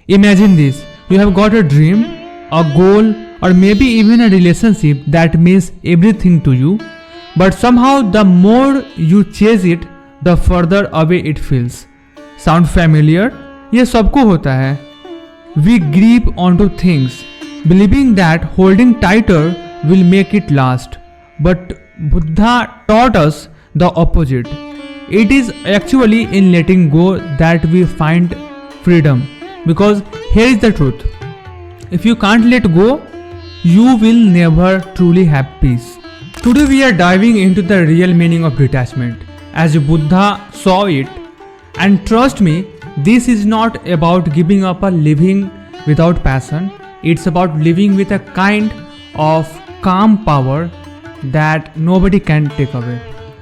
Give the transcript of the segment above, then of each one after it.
Imagine this, you have got a dream, a goal, or maybe even a relationship that means everything to you, but somehow the more you chase it, the further away it feels. Sound familiar? ये सबको होता है. We grip onto things, believing that holding tighter will make it last. But Buddha taught us the opposite. It is actually in letting go that we find freedom. Because here is the truth. If you can't let go, you will never truly have peace. Today we are diving into the real meaning of detachment as Buddha saw it. And trust me, this is not about giving up or living without passion. It's about living with a kind of calm power that nobody can take away.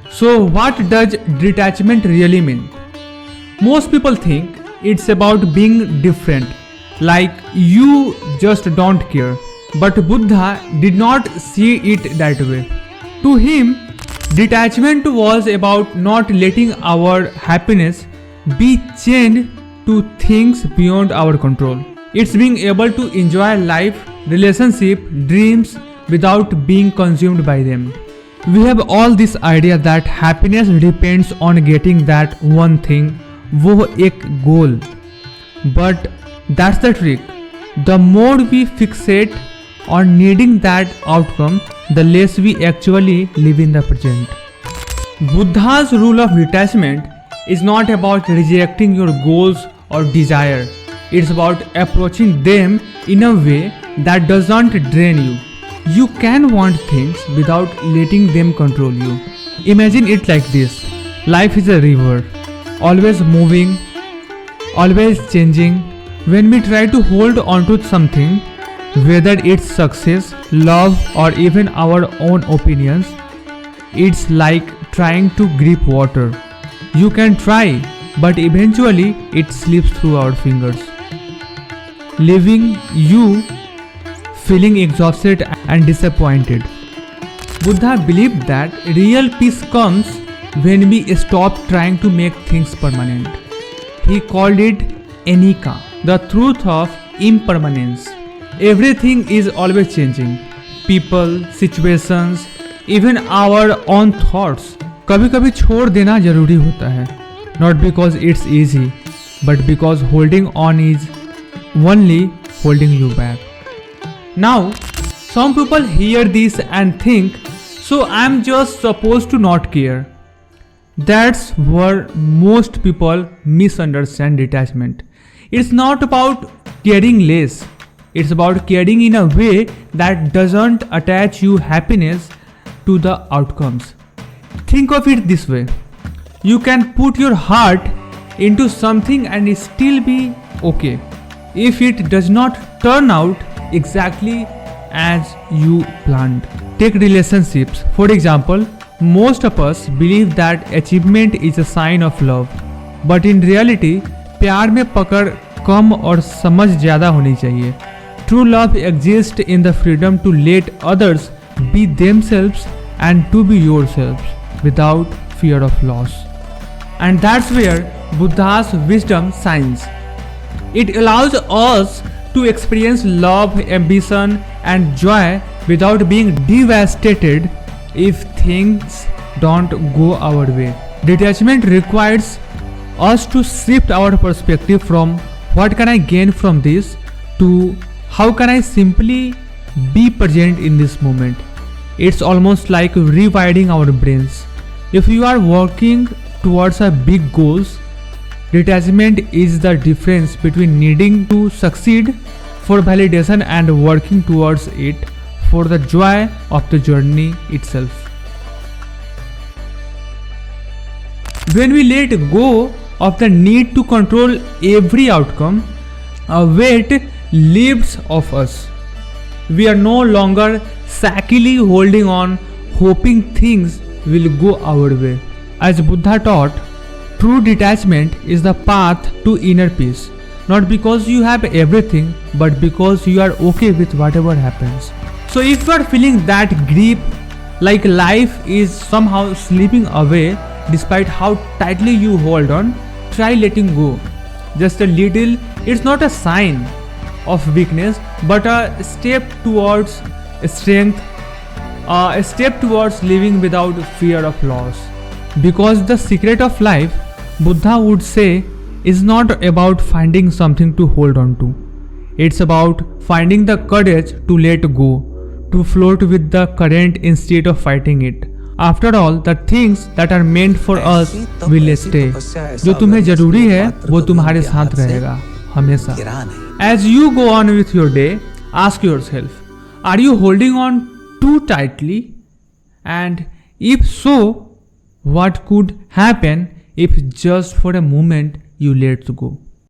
So what does detachment really mean? Most people think it's about being different, like you just don't care. But Buddha did not see it that way. To him, detachment was about not letting our happiness be chained to things beyond our control. It's being able to enjoy life, relationship, dreams without being consumed by them. We have all this idea that happiness depends on getting that one thing, वो एक goal. But that's the trick. The more we fixate on needing that outcome, the less we actually live in the present. Buddha's rule of detachment is not about rejecting your goals or desire. It's about approaching them in a way that doesn't drain you. You can want things without letting them control you. Imagine it like this. Life is a river, always moving, always changing. When we try to hold on to something, whether it's success, love, or even our own opinions, it's like trying to grip water. You can try, but eventually it slips through our fingers, leaving you feeling exhausted and disappointed. Buddha believed that real peace comes when we stop trying to make things permanent. He called it anicca, the truth of impermanence. Everything is always changing. People, situations, even our own thoughts. कभी कभी छोड़ देना जरूरी होता है. Not because it's easy, but because holding on is only holding you back. Now, some people hear this and think, so I'm just supposed to not care. That's where most people misunderstand detachment. It's not about caring less. It's about caring in a way that doesn't attach you happiness to the outcomes. Think of it this way. You can put your heart into something and still be okay if it does not turn out exactly as you planned. Take relationships. For example, most of us believe that achievement is a sign of love. But in reality, प्यार में पकड़ कम और समझ ज़्यादा होनी चाहिए. True love exists in the freedom to let others be themselves and to be yourselves without fear of loss. And that's where Buddha's wisdom shines. It allows us to experience love, ambition, and joy without being devastated if things don't go our way. Detachment requires us to shift our perspective from what can I gain from this to how can I simply be present in this moment. It's almost like rewiring our brains. If you are working towards a big goals, detachment is the difference between needing to succeed for validation and working towards it for the joy of the journey itself. When we let go of the need to control every outcome, a weight lifts off us. We are no longer shackily holding on, hoping things will go our way. As Buddha taught, true detachment is the path to inner peace. Not because you have everything, but because you are okay with whatever happens. So if you are feeling that grip, like life is somehow slipping away despite how tightly you hold on, try letting go. just a little, it's not a sign of weakness, but a step towards strength, a step towards living without fear of loss. Because the secret of life, Buddha would say, is not about finding something to hold on to. It's about finding the courage to let go, to float with the current instead of fighting it. After all, the things that are meant for us will stay. जो तुम्हें जरूरी है वो तुम्हारे साथ रहेगा हमेशा. As you go on with your day, ask yourself, are you holding on too tightly? And if so, what could happen if just for a moment you let go?